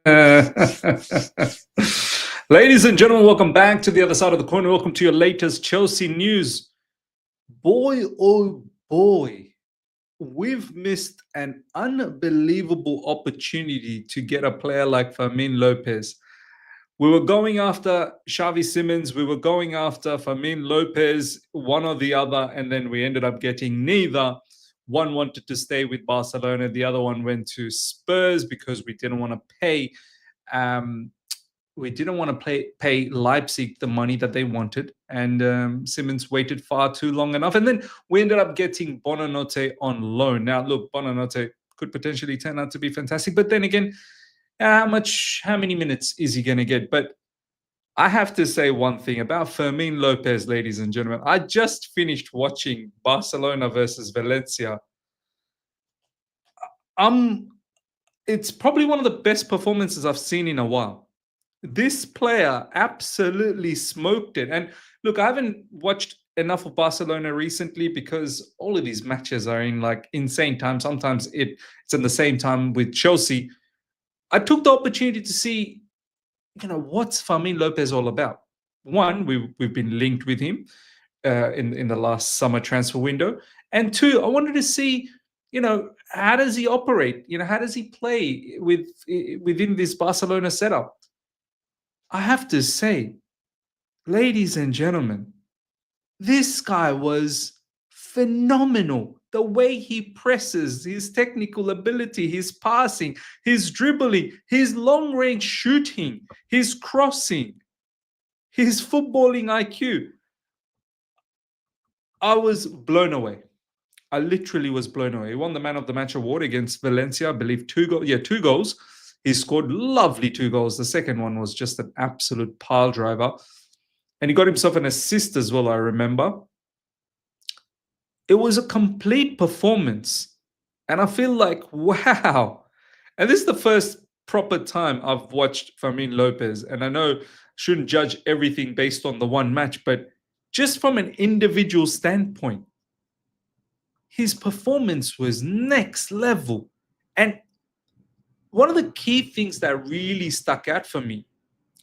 Ladies and gentlemen, welcome back to the other side of the corner. Welcome to your latest Chelsea news. Boy, oh boy, we've missed an unbelievable opportunity to get a player like Fermin Lopez. We were going after Xavi Simons, we were going after Fermin Lopez, one or the other, and then we ended up getting neither. One wanted to stay with Barcelona, the other one went to Spurs because we didn't want to pay. Pay Leipzig the money that they wanted, and Simmons waited far too long enough. And then we ended up getting Bonanote on loan. Now, look, Bonanote could potentially turn out to be fantastic, but then again, how many minutes is he going to get? But I have to say one thing about Fermin Lopez, ladies and gentlemen. I just finished watching Barcelona versus Valencia. It's probably one of the best performances I've seen in a while. This player absolutely smoked it. And look, I haven't watched enough of Barcelona recently because all of these matches are in like insane time. Sometimes it's in the same time with Chelsea. I took the opportunity to see, what's Fermin Lopez all about. One, we've been linked with him in the last summer transfer window, and two, I wanted to see, how does he operate? How does he play within this Barcelona setup? I have to say, ladies and gentlemen, this guy was phenomenal. The way he presses, his technical ability, his passing, his dribbling, his long range shooting, his crossing, his footballing IQ. I was blown away. I literally was blown away. He won the Man of the Match award against Valencia, I believe 2 goals. Yeah, 2 goals. He scored lovely 2 goals. The second one was just an absolute pile driver. And he got himself an assist as well, I remember. It was a complete performance. And I feel like, wow. And this is the first proper time I've watched Fermin Lopez. And I know I shouldn't judge everything based on the one match, but just from an individual standpoint, his performance was next level. And one of the key things that really stuck out for me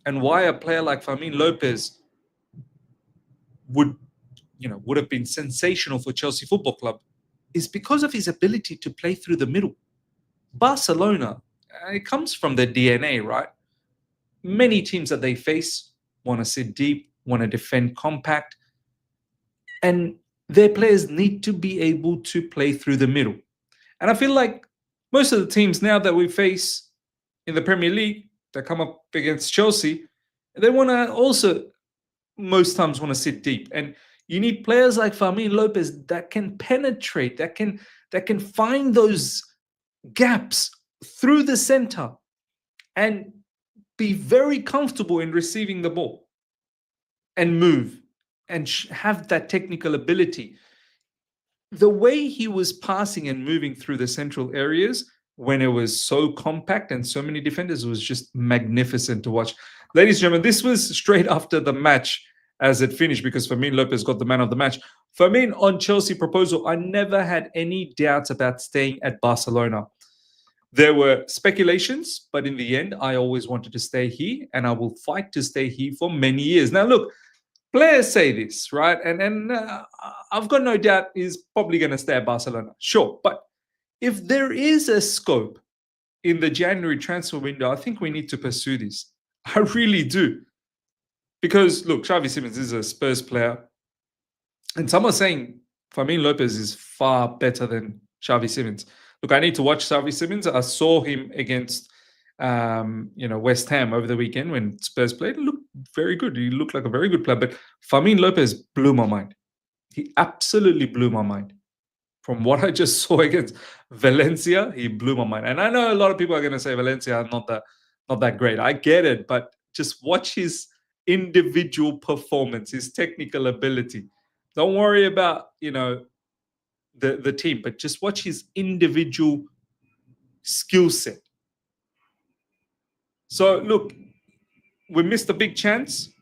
and why a player like Fermin Lopez would have been sensational for Chelsea Football Club is because of his ability to play through the middle. Barcelona, it comes from their DNA, right? Many teams that they face want to sit deep, want to defend compact, and their players need to be able to play through the middle. And I feel like most of the teams now that we face in the Premier League that come up against Chelsea, they want to also most times want to sit deep. And you need players like Fermin Lopez that can penetrate, that can find those gaps through the center and be very comfortable in receiving the ball and move and have that technical ability. The way he was passing and moving through the central areas when it was so compact and so many defenders was just magnificent to watch. Ladies and gentlemen, this was straight after the match as it finished because Fermin Lopez got the man of the match. Fermin on Chelsea proposal, I never had any doubts about staying at Barcelona. There were speculations, but in the end, I always wanted to stay here and I will fight to stay here for many years. Now, look, players say this, right? And I've got no doubt he's probably going to stay at Barcelona. Sure. But if there is a scope in the January transfer window, I think we need to pursue this. I really do. Because, look, Xavi Simons is a Spurs player. And some are saying Fermin Lopez is far better than Xavi Simons. Look, I need to watch Xavi Simons. I saw him against West Ham over the weekend when Spurs played. He looked very good. He looked like a very good player. But Fermin Lopez blew my mind. He absolutely blew my mind. From what I just saw against Valencia, he blew my mind. And I know a lot of people are going to say Valencia are not that great. I get it, but just watch his individual performance, his technical ability. Don't worry about the team, but just watch his individual skill set. So look, we missed a big chance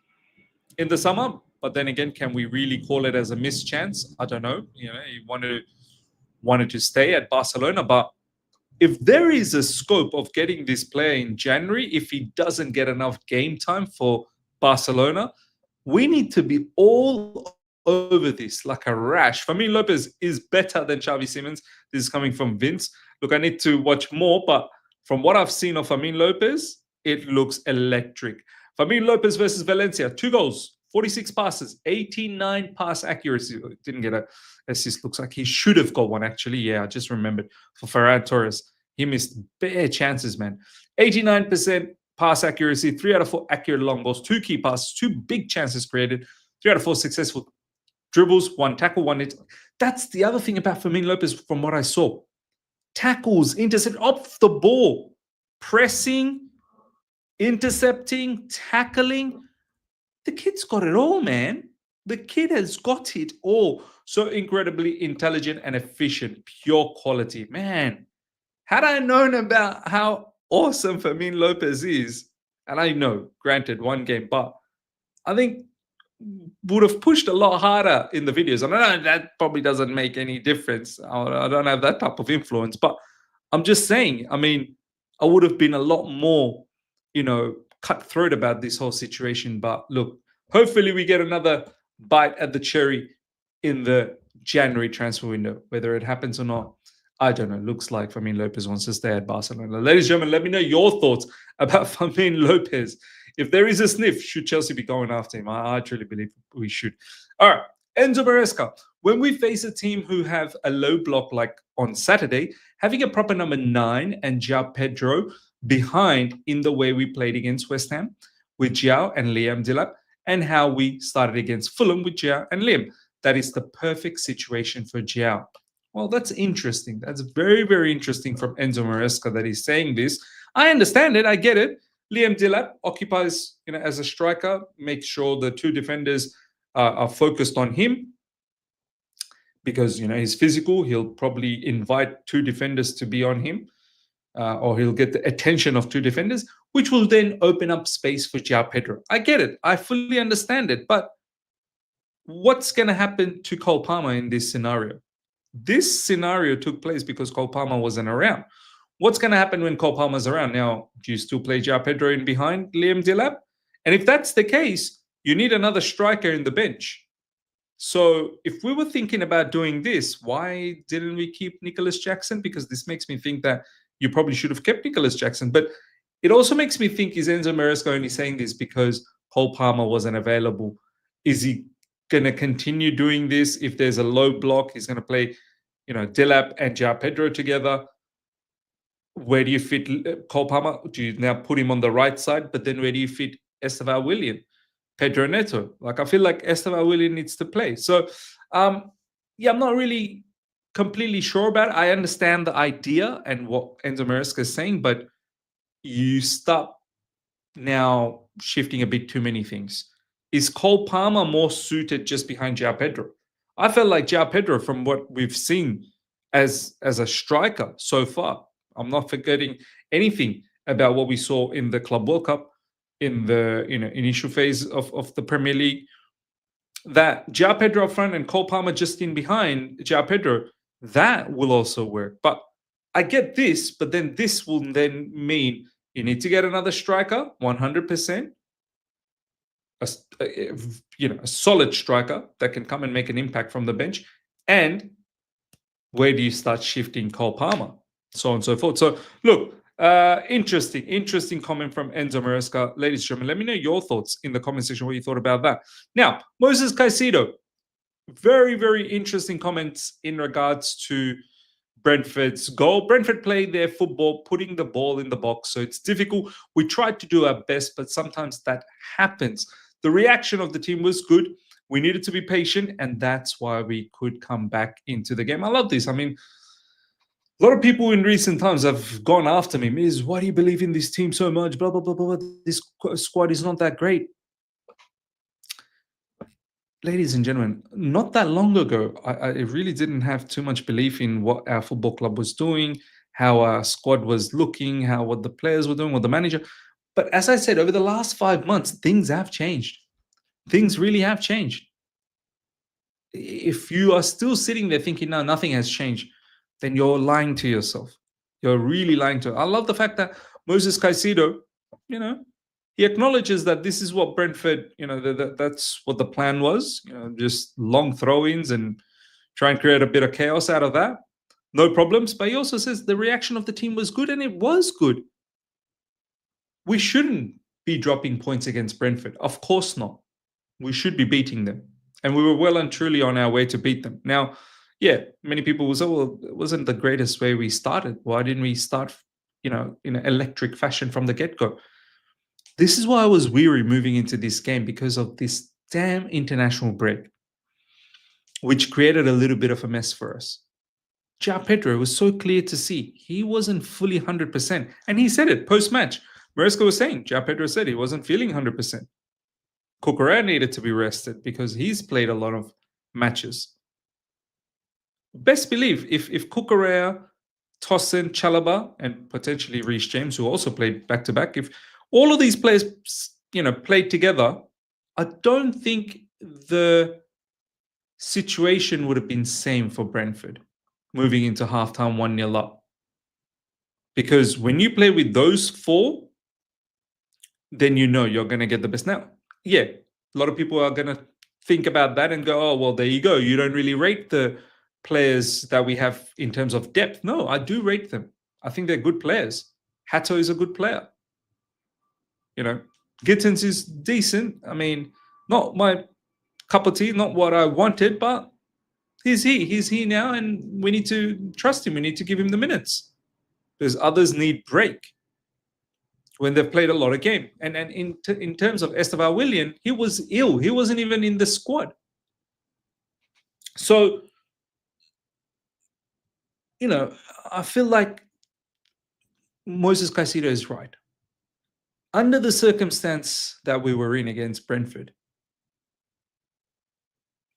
in the summer, but then again, can we really call it as a missed chance? I don't know. He wanted to stay at Barcelona, but if there is a scope of getting this player in January, if he doesn't get enough game time for Barcelona, we need to be all over this like a rash. Fermin Lopez is better than Xavi Simons. This is coming from Vince. Look, I need to watch more, but from what I've seen of Fermin Lopez, it looks electric. Fermin Lopez versus Valencia, 2 goals, 46 passes, 89 pass accuracy. Didn't get a assist. Looks like he should have got one, actually. Yeah, I just remembered. For Ferran Torres, he missed bare chances, man. 89% pass accuracy, 3 out of 4 accurate long balls, 2 key passes, 2 big chances created, 3 out of 4 successful dribbles, 1 tackle, 1 hit. That's the other thing about Fermin Lopez from what I saw. Tackles, intercept off the ball, pressing, intercepting, tackling. The kid's got it all, man. The kid has got it all. So incredibly intelligent and efficient, pure quality. Man, had I known about how awesome Fermin Lopez is, and I know, granted, 1 game, but I think would have pushed a lot harder in the videos. And I know that probably doesn't make any difference. I don't have that type of influence, but I'm just saying, I mean, I would have been a lot more, cutthroat about this whole situation. But look, hopefully we get another bite at the cherry in the January transfer window. Whether it happens or not, I don't know. Looks like Fermin Lopez wants to stay at Barcelona. Ladies and gentlemen, let me know your thoughts about Fermin Lopez. If there is a sniff, should Chelsea be going after him? I truly believe we should. All right, Enzo Maresca. When we face a team who have a low block like on Saturday, having a proper number 9 and João Pedro behind in the way we played against West Ham with João and Liam Delap, and how we started against Fulham with João and Liam. That is the perfect situation for João. Well, that's interesting. That's very, very interesting from Enzo Maresca that he's saying this. I understand it. I get it. Liam Delap occupies, as a striker, makes sure the 2 defenders are focused on him because, he's physical. He'll probably invite 2 defenders to be on him or he'll get the attention of 2 defenders, which will then open up space for João Pedro. I get it. I fully understand it. But what's going to happen to Cole Palmer in this scenario? This scenario took place because Cole Palmer wasn't around. What's going to happen when Cole Palmer's around? Now, do you still play João Pedro in behind Liam Delap? And if that's the case, you need another striker in the bench. So if we were thinking about doing this, why didn't we keep Nicholas Jackson? Because this makes me think that you probably should have kept Nicholas Jackson. But it also makes me think, is Enzo Maresca only saying this because Cole Palmer wasn't available? Is he going to continue doing this? If there's a low block, he's going to play, Delap and João Pedro together. Where do you fit Cole Palmer? Do you now put him on the right side? But then where do you fit Estevan Willian, Pedro Neto? Like, I feel like Estevan Willian needs to play. So, I'm not really completely sure about it. I understand the idea and what Enzo Maresca is saying, but you start now shifting a bit too many things. Is Cole Palmer more suited just behind João Pedro? I felt like João Pedro, from what we've seen as a striker so far, I'm not forgetting anything about what we saw in the Club World Cup in the initial phase of the Premier League. That João Pedro up front and Cole Palmer just in behind João Pedro, that will also work. But I get this, but then this will then mean you need to get another striker, 100%. A solid striker that can come and make an impact from the bench. And where do you start shifting Cole Palmer? So on and so forth. So look, interesting comment from Enzo Maresca. Ladies and gentlemen, let me know your thoughts in the comment section, what you thought about that. Now, Moses Caicedo, very, very interesting comments in regards to Brentford's goal. Brentford played their football, putting the ball in the box. So it's difficult. We tried to do our best, but sometimes that happens. The reaction of the team was good. We needed to be patient, and that's why we could come back into the game. I love this. I mean, a lot of people in recent times have gone after me. Miz, why do you believe in this team so much? Blah, blah, blah, blah. This squad is not that great. Ladies and gentlemen, not that long ago, I really didn't have too much belief in what our football club was doing, how our squad was looking, what the players were doing, what the manager. But as I said, over the last 5 months, things have changed. Things really have changed. If you are still sitting there thinking, no, nothing has changed, then you're lying to yourself. You're really lying to us. I love the fact that Moses Caicedo, you know, he acknowledges that this is what Brentford, that's what the plan was. Just long throw-ins and try and create a bit of chaos out of that. No problems. But he also says the reaction of the team was good, and it was good. We shouldn't be dropping points against Brentford. Of course not. We should be beating them. And we were well and truly on our way to beat them. Now, yeah, many people will say, well, it wasn't the greatest way we started. Why didn't we start, in an electric fashion from the get-go? This is why I was weary moving into this game, because of this damn international break, which created a little bit of a mess for us. João Pedro was so clear to see. He wasn't fully 100%. And he said it post-match. Maresca was saying, João Pedro said he wasn't feeling 100%. Cucurella needed to be rested because he's played a lot of matches. Best believe if Cucurella, Tosin, Chalobah, and potentially Reece James, who also played back-to-back, if all of these players, played together, I don't think the situation would have been same for Brentford moving into halftime 1-0 up. Because when you play with those four, then you're going to get the best. Now, yeah, a lot of people are going to think about that and go, oh, well, there you go. You don't really rate the players that we have in terms of depth. No, I do rate them. I think they're good players. Hato is a good player. Gittins is decent. I mean, not my cup of tea, not what I wanted, but he's here now, and we need to trust him. We need to give him the minutes, because others need break when they've played a lot of game. And in terms of Esteban Willian, he was ill. He wasn't even in the squad. So, I feel like Moses Caicedo is right. Under the circumstance that we were in against Brentford,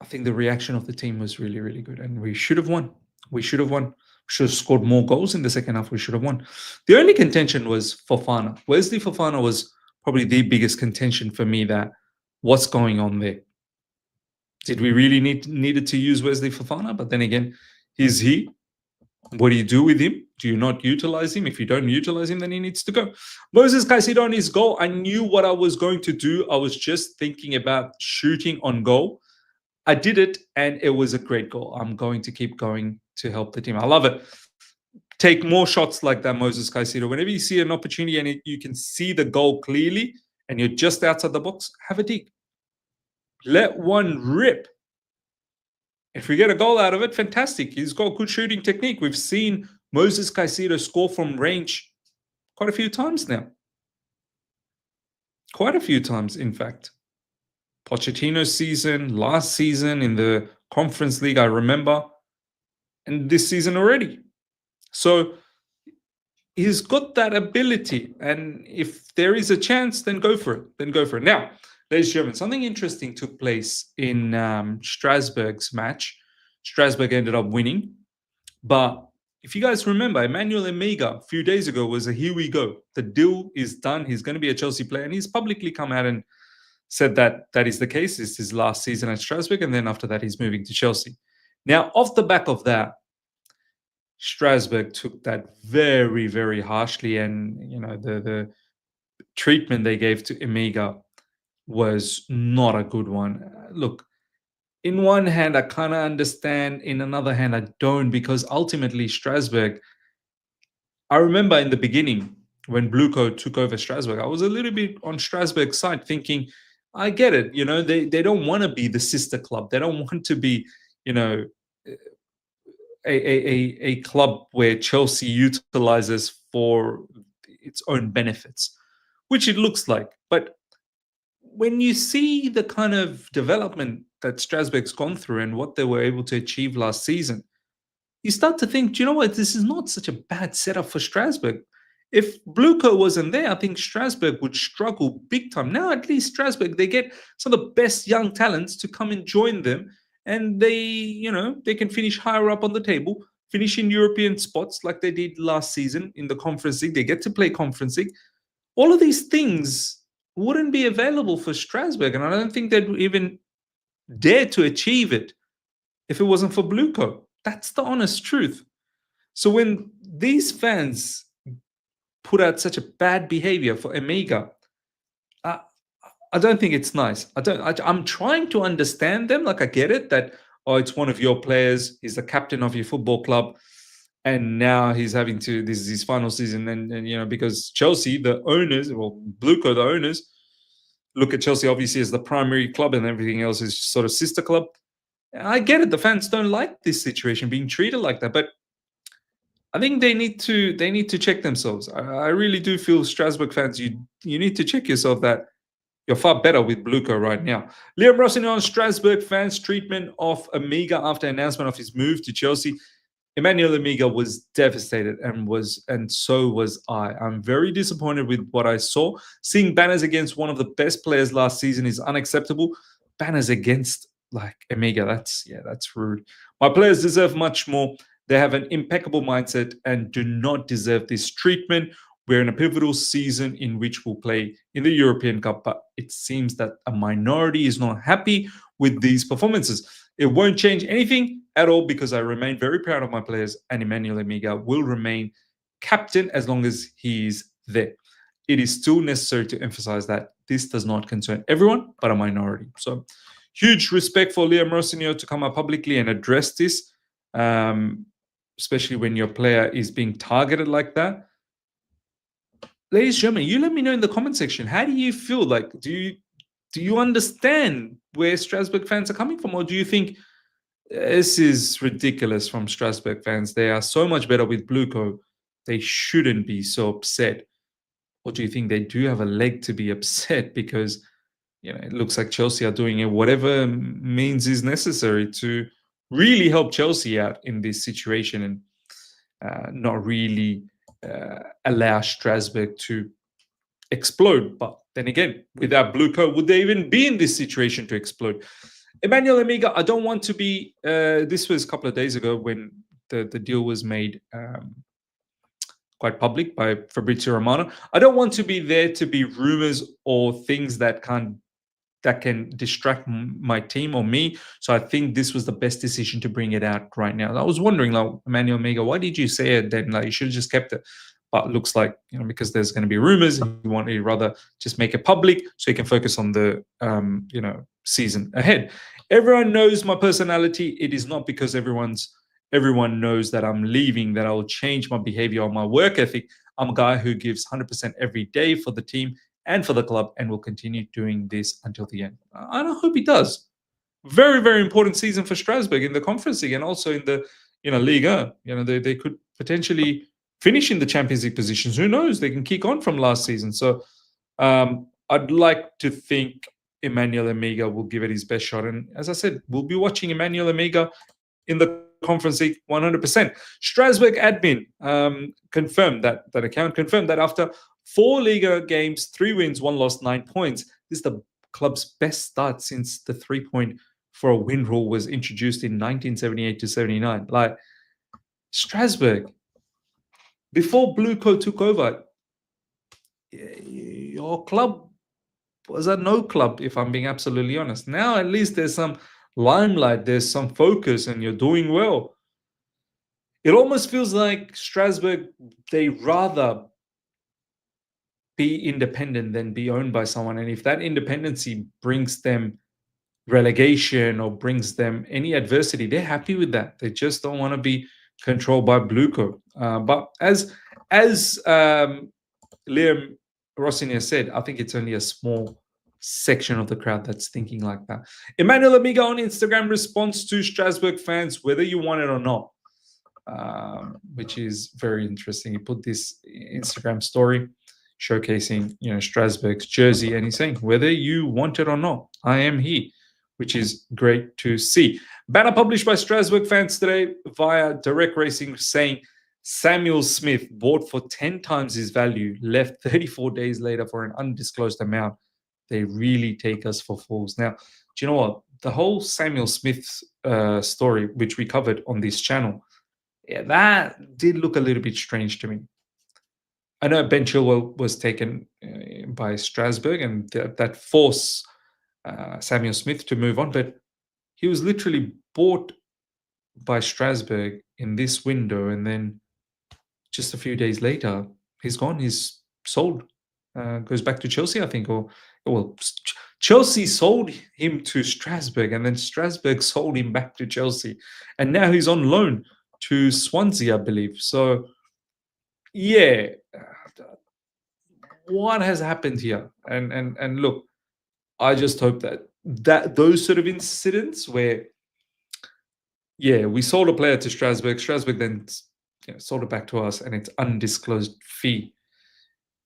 I think the reaction of the team was really, really good, and we should have won. We should have scored more goals in the second half. We should have won. The only contention was Fofana. Wesley Fofana was probably the biggest contention for me. That what's going on there? Did we really needed to use Wesley Fofana? But then again, he's he. What do you do with him? Do you not utilize him? If you don't utilize him, then he needs to go. Moses Caicedo on his goal. I knew what I was going to do. I was just thinking about shooting on goal. I did it, and it was a great goal. I'm going to keep going to help the team. I love it. Take more shots like that, Moses Caicedo. Whenever you see an opportunity and you can see the goal clearly and you're just outside the box, have a dig. Let one rip. If we get a goal out of it, fantastic. He's got good shooting technique. We've seen Moses Caicedo score from range quite a few times now. Quite a few times, in fact. Pochettino's season, last season in the Conference League, I remember, and this season already. So he's got that ability, and if there is a chance, then go for it. Now, ladies and gentlemen, something interesting took place in Strasbourg's match. Strasbourg ended up winning, but if you guys remember, Emmanuel Emegha a few days ago was a here we go. The deal is done. He's going to be a Chelsea player, and he's publicly come out and said that is the case. It's his last season at Strasbourg, and then after that, he's moving to Chelsea. Now, off the back of that, Strasbourg took that very, very harshly, and the treatment they gave to Emegha was not a good one. Look, in one hand, I kind of understand. In another hand, I don't, because ultimately Strasbourg, I remember in the beginning when Bluco took over Strasbourg, I was a little bit on Strasbourg's side thinking, I get it. They don't want to be the sister club. They don't want to be, a club where Chelsea utilizes for its own benefits, which it looks like. But when you see the kind of development that Strasbourg's gone through and what they were able to achieve last season, you start to think, do you know what? This is not such a bad setup for Strasbourg. If Bluco wasn't there, I think Strasbourg would struggle big time. Now, at least Strasbourg, they get some of the best young talents to come and join them, and they can finish higher up on the table, finish in European spots like they did last season in the Conference League. They get to play Conference League. All of these things wouldn't be available for Strasbourg, and I don't think they'd even dare to achieve it if it wasn't for Bluco. That's the honest truth. So when these fans put out such a bad behavior for Emegha, I, I don't think it's nice. I'm trying to understand them. Like I get it that it's one of your players. He's the captain of your football club, and now he's having to. This is his final season, and because Chelsea, the owners, well, Bluco, the owners, look at Chelsea obviously as the primary club, and everything else is sort of sister club. I get it. The fans don't like this situation being treated like that, but I think they need to check themselves. I really do feel Strasbourg fans, you need to check yourself that you're far better with Bluco right now. Liam Rossignol on Strasbourg fans' treatment of Emegha after announcement of his move to Chelsea. Emmanuel Emegha was devastated and so was I. I'm very disappointed with what I saw. Seeing banners against one of the best players last season is unacceptable. Banners against like Emegha, that's rude. My players deserve much more. They have an impeccable mindset and do not deserve this treatment. We're in a pivotal season in which we'll play in the European Cup, but it seems that a minority is not happy with these performances. It won't change anything at all because I remain very proud of my players, and Emmanuel Emegha will remain captain as long as he's there. It is still necessary to emphasize that this does not concern everyone, but a minority. So, huge respect for Liam Rossignol to come out publicly and address this, especially when your player is being targeted like that. Ladies and gentlemen, you let me know in the comment section. How do you feel? Like, do you understand where Strasbourg fans are coming from, or do you think this is ridiculous from Strasbourg fans? They are so much better with Bluco. They shouldn't be so upset. Or do you think they do have a leg to be upset because it looks like Chelsea are doing it whatever means is necessary to really help Chelsea out in this situation and not really allow Strasbourg to explode. But then again, without Bluco, would they even be in this situation to explode? Emmanuel Emegha, I don't want to be. This was a couple of days ago when the deal was made quite public by Fabrizio Romano. I don't want to be there to be rumors or things that can distract my team or me. So I think this was the best decision to bring it out right now. I was wondering, like, Emmanuel Emegha, why did you say it then? Like, you should have just kept it. But it looks like, because there's going to be rumors, he wanted to rather just make it public so he can focus on the, season ahead. Everyone knows my personality. It is not because everyone knows that I'm leaving that I will change my behavior or my work ethic. I'm a guy who gives 100% every day for the team and for the club, and will continue doing this until the end. I hope he does. Very, very important season for Strasbourg in the Conference League and also in the Liga. They could potentially finish in the Champions League positions. Who knows? They can kick on from last season. So I'd like to think Emmanuel Emegha will give it his best shot. And as I said, we'll be watching Emmanuel Emegha in the Conference League 100%. Strasbourg admin confirmed that account confirmed that after 4 Liga games, 3 wins, 1 loss, 9 points. This is the club's best start since the 3-point for a win rule was introduced in 1978 to 79. Like, Strasbourg, before Bluco took over, your club was a no club, if I'm being absolutely honest. Now at least there's some limelight, there's some focus, and you're doing well. It almost feels like Strasbourg, they rather be independent than be owned by someone. And if that independency brings them relegation or brings them any adversity, they're happy with that. They just don't want to be controlled by Bluco. But as Liam Rossignol said, I think it's only a small section of the crowd that's thinking like that. Emmanuel Emegha on Instagram responds to Strasbourg fans, whether you want it or not, which is very interesting. He put this Instagram story showcasing, Strasbourg's jersey, and he's saying, whether you want it or not, I am here, which is great to see. Banner published by Strasbourg fans today via Direct Racing saying Samuel Smith, bought for 10 times his value, left 34 days later for an undisclosed amount. They really take us for fools. Now, do you know what? The whole Samuel Smith story, which we covered on this channel, that did look a little bit strange to me. I know Ben Chilwell was taken by Strasbourg, and that forced Samuel Smith to move on, but he was literally bought by Strasbourg in this window, and then just a few days later, he's gone. He's sold. Goes back to Chelsea, I think, or well, Chelsea sold him to Strasbourg, and then Strasbourg sold him back to Chelsea, and now he's on loan to Swansea, I believe. So, yeah, what has happened here? And look, I just hope that those sort of incidents where, yeah, we sold a player to Strasbourg, Strasbourg then sold it back to us, and it's undisclosed fee.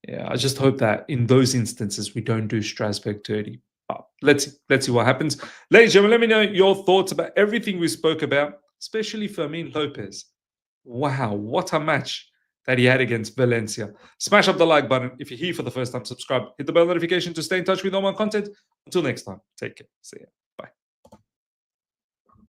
Yeah, I just hope that in those instances we don't do Strasbourg dirty. But let's see what happens. Ladies and gentlemen, let me know your thoughts about everything we spoke about, especially Fermin Lopez. Wow, what a match that he had against Valencia. Smash up the like button. If you're here for the first time, subscribe. Hit the bell notification to stay in touch with all my content. Until next time, take care. See ya.